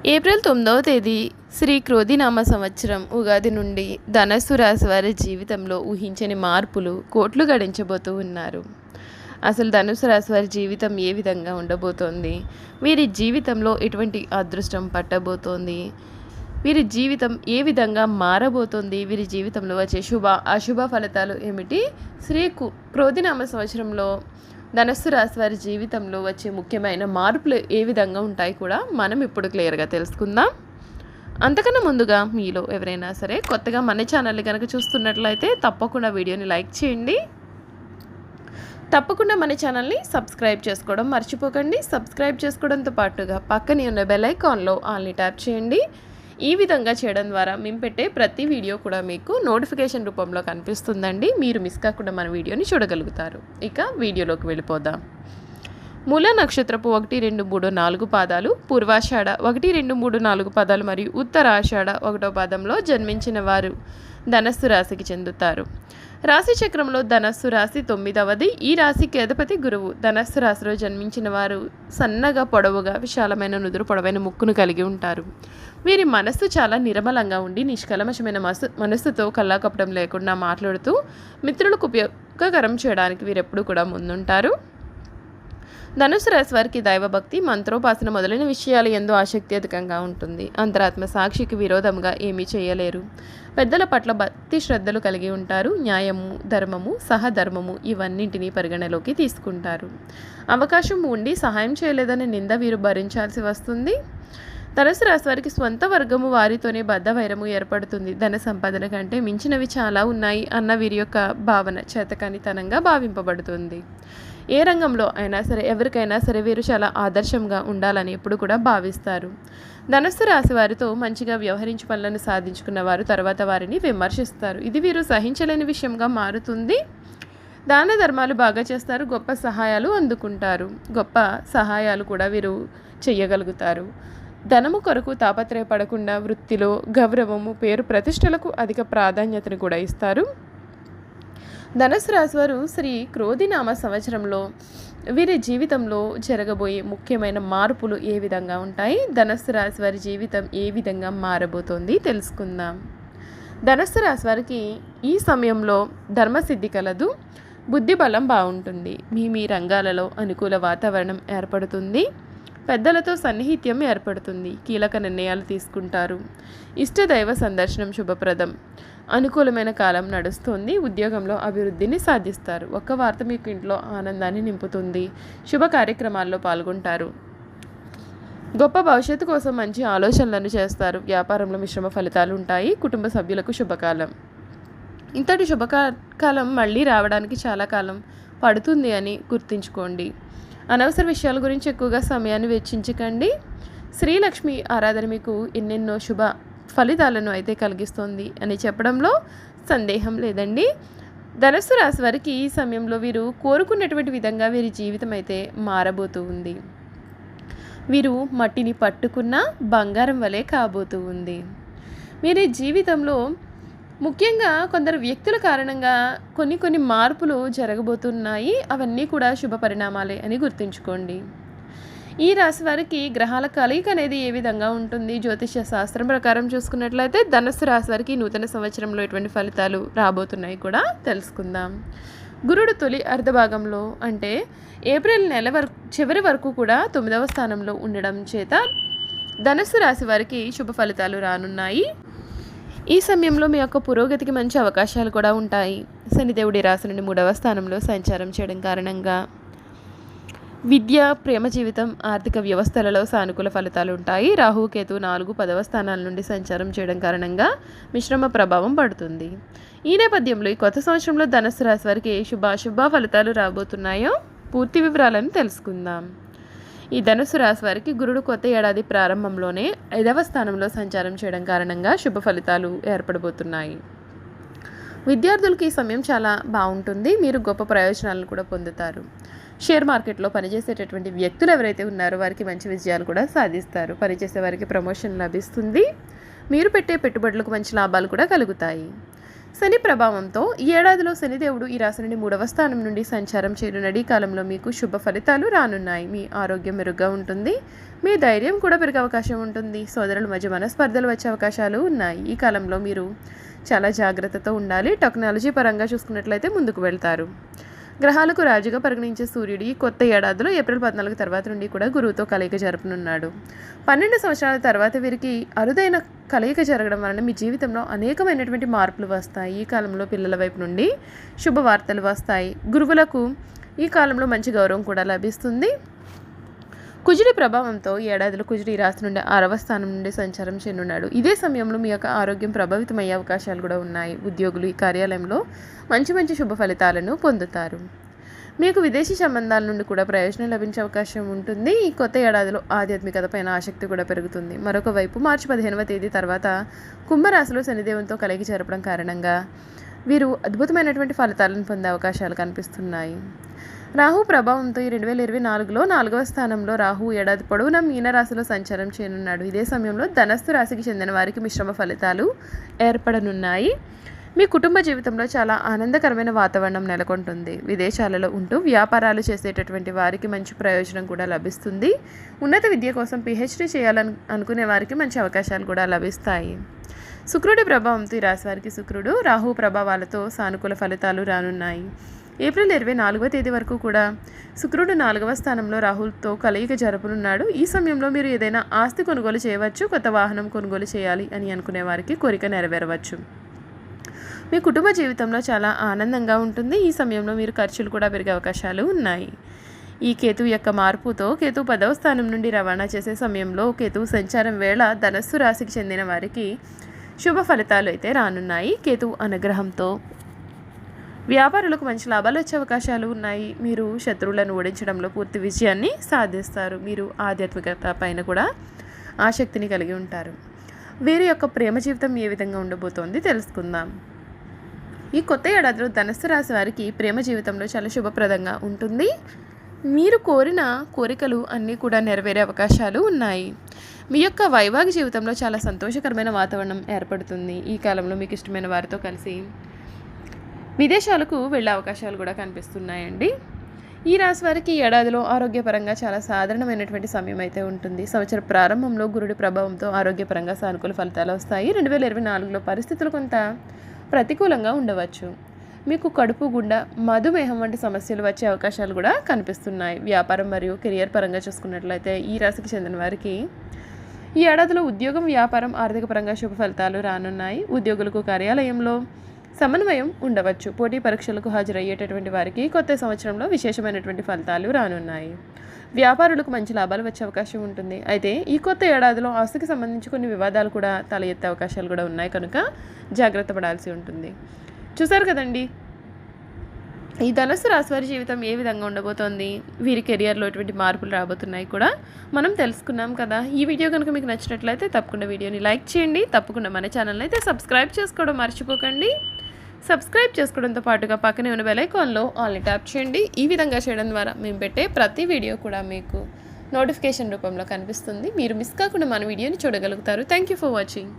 April 9వ తేదీ శ్రీ క్రోధినామ సంవత్సరం ఉగాది నుండి ధనస్సు రాశి వారి జీవితంలో ఊహించని మార్పులు కోట్లు గడించబోతూ ఉన్నారు. అసలు ధనుసు రాశి వారి జీవితం ఏ విధంగా ఉండబోతోంది, వీరి జీవితంలో ఎటువంటి అదృష్టం పట్టబోతోంది, వీరి జీవితం ఏ విధంగా మారబోతోంది, వీరి జీవితంలో వచ్చే శుభ అశుభ ఫలితాలు ఏమిటి, శ్రీ క్రోధినామ సంవత్సరంలో ధనస్సు రాశి వారి జీవితంలో వచ్చే ముఖ్యమైన మార్పులు ఏ విధంగా ఉంటాయి కూడా మనం ఇప్పుడు క్లియర్గా తెలుసుకుందాం. అంతకన్నా ముందుగా మీలో ఎవరైనా సరే కొత్తగా మన ఛానల్ని కనుక చూస్తున్నట్లయితే తప్పకుండా వీడియోని లైక్ చేయండి. తప్పకుండా మన ఛానల్ని సబ్స్క్రైబ్ చేసుకోవడం మర్చిపోకండి. సబ్స్క్రైబ్ చేసుకోవడంతో పాటుగా పక్కనే ఉన్న బెల్ ఐకాన్లో ఆల్ని ట్యాప్ చేయండి. ఈ విధంగా చేయడం ద్వారా మేము పెట్టే ప్రతి వీడియో కూడా మీకు నోటిఫికేషన్ రూపంలో కనిపిస్తుందండి. మీరు మిస్ కాకుండా మన వీడియోని చూడగలుగుతారు. ఇక వీడియోలోకి వెళ్ళిపోదాం. మూల నక్షత్రపు 1, 2, 3, 4 పాదాలు, పూర్వాషాఢ 1, 2, 3, 4 పాదాలు మరియు ఉత్తరాషాఢ 1వ పాదంలో జన్మించిన వారు ధనస్సు రాశికి చెందుతారు. రాశి చక్రంలో ధనస్సు రాశి 9వది. ఈ రాశికి అధిపతి గురువు. ధనస్సు రాశిలో జన్మించిన వారు సన్నగా పొడవుగా విశాలమైన నుదురు పొడవైన ముక్కును కలిగి ఉంటారు. వీరి మనస్సు చాలా నిర్మలంగా ఉండి నిష్కల్మషమైన మనస్సుతో కల్లాకపటం లేకుండా మాట్లాడుతూ మిత్రులకు ఉపయోగకరం చేయడానికి వీరెప్పుడు కూడా ముందుంటారు. ధనుసు రాశి వారికి దైవభక్తి, మంత్రోపాసన మొదలైన విషయాలు ఎంతో ఆసక్తి అధికంగా ఉంటుంది. అంతరాత్మ సాక్షికి విరోధంగా ఏమీ చేయలేరు. పెద్దల పట్ల భక్తి శ్రద్ధలు కలిగి ఉంటారు. న్యాయము, ధర్మము, సహధర్మము ఇవన్నింటినీ పరిగణలోకి తీసుకుంటారు. అవకాశం ఉండి సహాయం చేయలేదని నింద వీరు భరించాల్సి వస్తుంది. ధనుసు రాశి వారికి స్వంత వర్గము వారితోనే బద్ధవైరము ఏర్పడుతుంది. ధన సంపాదన కంటే మించినవి చాలా ఉన్నాయి అన్న వీరి యొక్క భావన చేతకానితనంగా భావింపబడుతుంది. ఏ రంగంలో అయినా సరే ఎవరికైనా సరే వీరు చాలా ఆదర్శంగా ఉండాలని ఎప్పుడు కూడా భావిస్తారు. ధనుస్సు రాశి వారితో మంచిగా వ్యవహరించి పనులను సాధించుకున్న వారు తర్వాత వారిని విమర్శిస్తారు. ఇది వీరు సహించలేని విషయంగా మారుతుంది. దాన ధర్మాలు బాగా చేస్తారు. గొప్ప సహాయాలు అందుకుంటారు. గొప్ప సహాయాలు కూడా వీరు చెయ్యగలుగుతారు. ధనము కొరకు తాపత్రయపడకుండా వృత్తిలో గౌరవము, పేరు ప్రతిష్టలకు అధిక ప్రాధాన్యతను కూడా ఇస్తారు. ధనుసు రాశి వారు శ్రీ క్రోధినామ సంవత్సరంలో వీరి జీవితంలో జరగబోయే ముఖ్యమైన మార్పులు ఏ విధంగా ఉంటాయి, ధనుసు రాశి వారి జీవితం ఏ విధంగా మారబోతోంది తెలుసుకుందాం. ధనుసు రాశి వారికి ఈ సమయంలో ధర్మసిద్ధి కలదు. బుద్ధి బలం బాగుంటుంది. మీ రంగాలలో అనుకూల వాతావరణం ఏర్పడుతుంది. పెద్దలతో సన్నిహిత్యం ఏర్పడుతుంది. కీలక నిర్ణయాలు తీసుకుంటారు. ఇష్టదైవ సందర్శనం శుభప్రదం. అనుకూలమైన కాలం నడుస్తుంది. ఉద్యోగంలో అభివృద్ధిని సాధిస్తారు. ఒక్క వార్త మీకు ఇంట్లో ఆనందాన్ని నింపుతుంది. శుభ కార్యక్రమాల్లో పాల్గొంటారు. గొప్ప భవిష్యత్తు కోసం మంచి ఆలోచనలను చేస్తారు. వ్యాపారంలో మిశ్రమ ఫలితాలు ఉంటాయి. కుటుంబ సభ్యులకు శుభకాలం. ఇంతటి శుభకాలం మళ్ళీ రావడానికి చాలా కాలం పడుతుంది అని గుర్తుంచుకోండి. అనవసర విషయాల గురించి ఎక్కువగా సమయాన్ని వెచ్చించకండి. శ్రీలక్ష్మి ఆరాధన మీకు ఎన్నెన్నో శుభ ఫలితాలను అయితే కలిగిస్తుంది అని చెప్పడంలో సందేహం లేదండి. ధనుస్సు రాశి వారికి ఈ సమయంలో వీరు కోరుకున్నటువంటి విధంగా వీరి జీవితం అయితే మారబోతూ ఉంది. వీరు మట్టిని పట్టుకున్న బంగారం వలె కాబోతూ ఉంది. వీరి జీవితంలో ముఖ్యంగా కొందరు వ్యక్తుల కారణంగా కొన్ని మార్పులు జరగబోతున్నాయి. అవన్నీ కూడా శుభ పరిణామాలే అని గుర్తుంచుకోండి. ఈ రాశి వారికి గ్రహాల కలయిక అనేది ఏ విధంగా ఉంటుంది, జ్యోతిష్య శాస్త్రం ప్రకారం చూసుకున్నట్లయితే ధనుస్సు రాశి వారికి నూతన సంవత్సరంలో ఎటువంటి ఫలితాలు రాబోతున్నాయి కూడా తెలుసుకుందాం. గురుడు తొలి అర్ధభాగంలో అంటే ఏప్రిల్ నెల చివరి వరకు కూడా 9వ స్థానంలో ఉండడం చేత ధనుస్సు రాశి వారికి శుభ ఫలితాలు రానున్నాయి. ఈ సమయంలో మీ యొక్క పురోగతికి మంచి అవకాశాలు కూడా ఉంటాయి. శనిదేవుడి రాశి నుండి 3వ స్థానంలో సంచారం చేయడం కారణంగా విద్య, ప్రేమ జీవితం, ఆర్థిక వ్యవస్థలలో సానుకూల ఫలితాలు ఉంటాయి. రాహు, కేతు 4, 10వ స్థానాల నుండి సంచారం చేయడం కారణంగా మిశ్రమ ప్రభావం పడుతుంది. ఈ నేపథ్యంలో ఈ కొత్త సంవత్సరంలో ధనుస్సు రాశి వారికి ఏ శుభాశుభ ఫలితాలు రాబోతున్నాయో పూర్తి వివరాలను తెలుసుకుందాం. ఈ ధనుస్సు రాశి వారికి గురుడు కొత్త ఏడాది ప్రారంభంలోనే 5వ స్థానంలో సంచారం చేయడం కారణంగా శుభ ఫలితాలు ఏర్పడబోతున్నాయి. విద్యార్థులకి ఈ సమయం చాలా బాగుంటుంది. మీరు గొప్ప ప్రయోజనాలను కూడా పొందుతారు. షేర్ మార్కెట్లో పనిచేసేటటువంటి వ్యక్తులు ఎవరైతే ఉన్నారో వారికి మంచి విజయాలు కూడా సాధిస్తారు. పనిచేసే వారికి ప్రమోషన్ లభిస్తుంది. మీరు పెట్టే పెట్టుబడులకు మంచి లాభాలు కూడా కలుగుతాయి. శని ప్రభావంతో ఈ ఏడాదిలో శనిదేవుడు ఈ రాశి నుండి 3వ స్థానం నుండి సంచారం చేయనున్నాడు. ఈ కాలంలో మీకు శుభ ఫలితాలు రానున్నాయి. మీ ఆరోగ్యం మెరుగ్గా ఉంటుంది. మీ ధైర్యం కూడా పెరిగే అవకాశం ఉంటుంది. సోదరుల మధ్య మనస్పర్ధలు వచ్చే అవకాశాలు ఉన్నాయి. ఈ కాలంలో మీరు చాలా జాగ్రత్తతో ఉండాలి. టెక్నాలజీ పరంగా చూసుకున్నట్లయితే ముందుకు వెళ్తారు. గ్రహాలకు రాజుగా పరిగణించే సూర్యుడు ఈ కొత్త ఏడాదిలో ఏప్రిల్ 14 తర్వాత నుండి కూడా గురువుతో కలయిక జరపనున్నాడు. 12 సంవత్సరాల తర్వాత వీరికి అరుదైన కలయిక జరగడం వలన మీ జీవితంలో అనేకమైనటువంటి మార్పులు వస్తాయి. ఈ కాలంలో పిల్లల వైపు నుండి శుభవార్తలు వస్తాయి. గురువులకు ఈ కాలంలో మంచి గౌరవం కూడా లభిస్తుంది. కుజుడి ప్రభావంతో ఈ ఏడాదిలో కుజుడు ఈ రాశి నుండి 6వ స్థానం నుండి సంచారం చేయనున్నాడు. ఇదే సమయంలో మీ యొక్క ఆరోగ్యం ప్రభావితమయ్యే అవకాశాలు కూడా ఉన్నాయి. ఉద్యోగులు ఈ కార్యాలయంలో మంచి శుభ ఫలితాలను పొందుతారు. మీకు విదేశీ సంబంధాల నుండి కూడా ప్రయోజనం లభించే అవకాశం ఉంటుంది. ఈ కొత్త ఏడాదిలో ఆధ్యాత్మికత పైన ఆసక్తి కూడా పెరుగుతుంది. మరొక వైపు మార్చి 15వ తేదీ తర్వాత కుంభరాశిలో శనిదేవునితో కలిగి జరపడం కారణంగా వీరు అద్భుతమైనటువంటి ఫలితాలను పొందే అవకాశాలు కనిపిస్తున్నాయి. రాహు ప్రభావంతో ఈ 2024లో 4వ స్థానంలో రాహు ఏడాది పొడవునా మీనరాశిలో సంచారం చేయనున్నాడు. ఇదే సమయంలో ధనస్సు రాశికి చెందిన వారికి మిశ్రమ ఫలితాలు ఏర్పడనున్నాయి. మీ కుటుంబ జీవితంలో చాలా ఆనందకరమైన వాతావరణం నెలకొంటుంది. విదేశాలలో ఉంటూ వ్యాపారాలు చేసేటటువంటి వారికి మంచి ప్రయోజనం కూడా లభిస్తుంది. ఉన్నత విద్య కోసం PhD చేయాలని అనుకునే వారికి మంచి అవకాశాలు కూడా లభిస్తాయి. శుక్రుడి ప్రభావంతో ఈ రాశి వారికి శుక్రుడు రాహు ప్రభావాలతో సానుకూల ఫలితాలు రానున్నాయి. ఏప్రిల్ 24వ తేదీ వరకు కూడా శుక్రుడు 4వ స్థానంలో రాహుల్తో కలయిక జరపనున్నాడు. ఈ సమయంలో మీరు ఏదైనా ఆస్తి కొనుగోలు చేయవచ్చు. కొత్త వాహనం కొనుగోలు చేయాలి అని అనుకునే వారికి కోరిక నెరవేరవచ్చు. మీ కుటుంబ జీవితంలో చాలా ఆనందంగా ఉంటుంది. ఈ సమయంలో మీరు ఖర్చులు కూడా పెరిగే అవకాశాలు ఉన్నాయి. ఈ కేతువు యొక్క మార్పుతో కేతువు 10వ స్థానం నుండి రవాణా చేసే సమయంలో కేతువు సంచారం వేళ ధనస్సు రాశికి చెందిన వారికి శుభ ఫలితాలు అయితే రానున్నాయి. కేతువు అనుగ్రహంతో వ్యాపారులకు మంచి లాభాలు వచ్చే అవకాశాలు ఉన్నాయి. మీరు శత్రువులను ఓడించడంలో పూర్తి విజయాన్ని సాధిస్తారు. మీరు ఆధ్యాత్మికత పైన కూడా ఆసక్తిని కలిగి ఉంటారు. వీరి యొక్క ప్రేమ జీవితం ఏ విధంగా ఉండబోతోంది తెలుసుకుందాం. ఈ కొత్త ఏడాదిలో ధనుస్సు రాశి వారికి ప్రేమ జీవితంలో చాలా శుభప్రదంగా ఉంటుంది. మీరు కోరిన కోరికలు అన్నీ కూడా నెరవేరే అవకాశాలు ఉన్నాయి. మీ యొక్క వైవాహిక జీవితంలో చాలా సంతోషకరమైన వాతావరణం ఏర్పడుతుంది. ఈ కాలంలో మీకు ఇష్టమైన వారితో కలిసి విదేశాలకు వెళ్ళే అవకాశాలు కూడా కనిపిస్తున్నాయండి. ఈ రాశి వారికి ఈ ఏడాదిలో ఆరోగ్యపరంగా చాలా సాధారణమైనటువంటి సమయం అయితే ఉంటుంది. సంవత్సర ప్రారంభంలో గురుడి ప్రభావంతో ఆరోగ్యపరంగా సానుకూల ఫలితాలు వస్తాయి. 2024లో పరిస్థితులు కొంత ప్రతికూలంగా ఉండవచ్చు. మీకు కడుపు గుండె మధుమేహం వంటి సమస్యలు వచ్చే అవకాశాలు కూడా కనిపిస్తున్నాయి. వ్యాపారం మరియు కెరియర్ పరంగా చూసుకున్నట్లయితే ఈ రాశికి చెందిన వారికి ఈ ఏడాదిలో ఉద్యోగం, వ్యాపారం, ఆర్థిక పరంగా శుభ ఫలితాలు రానున్నాయి. ఉద్యోగులకు కార్యాలయంలో సమన్వయం ఉండవచ్చు. పోటీ పరీక్షలకు హాజరయ్యేటటువంటి వారికి కొత్త సంవత్సరంలో విశేషమైనటువంటి ఫలితాలు రానున్నాయి. వ్యాపారులకు మంచి లాభాలు వచ్చే అవకాశం ఉంటుంది. అయితే ఈ కొత్త ఏడాదిలో ఆస్తికి సంబంధించి కొన్ని వివాదాలు కూడా తల ఎత్తే అవకాశాలు కూడా ఉన్నాయి కనుక జాగ్రత్త పడాల్సి ఉంటుంది. చూసారు కదండి, ఈ ధనుస్సు రాశి వారి జీవితం ఏ విధంగా ఉండబోతోంది, వీరి కెరియర్లో ఎటువంటి మార్పులు రాబోతున్నాయి కూడా మనం తెలుసుకున్నాం కదా. ఈ వీడియో కనుక మీకు నచ్చినట్లయితే తప్పకుండా వీడియోని లైక్ చేయండి. తప్పకుండా మన ఛానల్ని అయితే సబ్స్క్రైబ్ చేసుకోవడం మర్చిపోకండి. సబ్స్క్రైబ్ చేసుకోవడంతో పాటుగా పక్కనే ఉన్న బెల్ ఐకాన్లో ఆల్ని ట్యాప్ చేయండి. ఈ విధంగా చేయడం ద్వారా మేము పెట్టే ప్రతి వీడియో కూడా మీకు నోటిఫికేషన్ రూపంలో కనిపిస్తుంది. మీరు మిస్ కాకుండా మన వీడియోని చూడగలుగుతారు. Thank you for watching.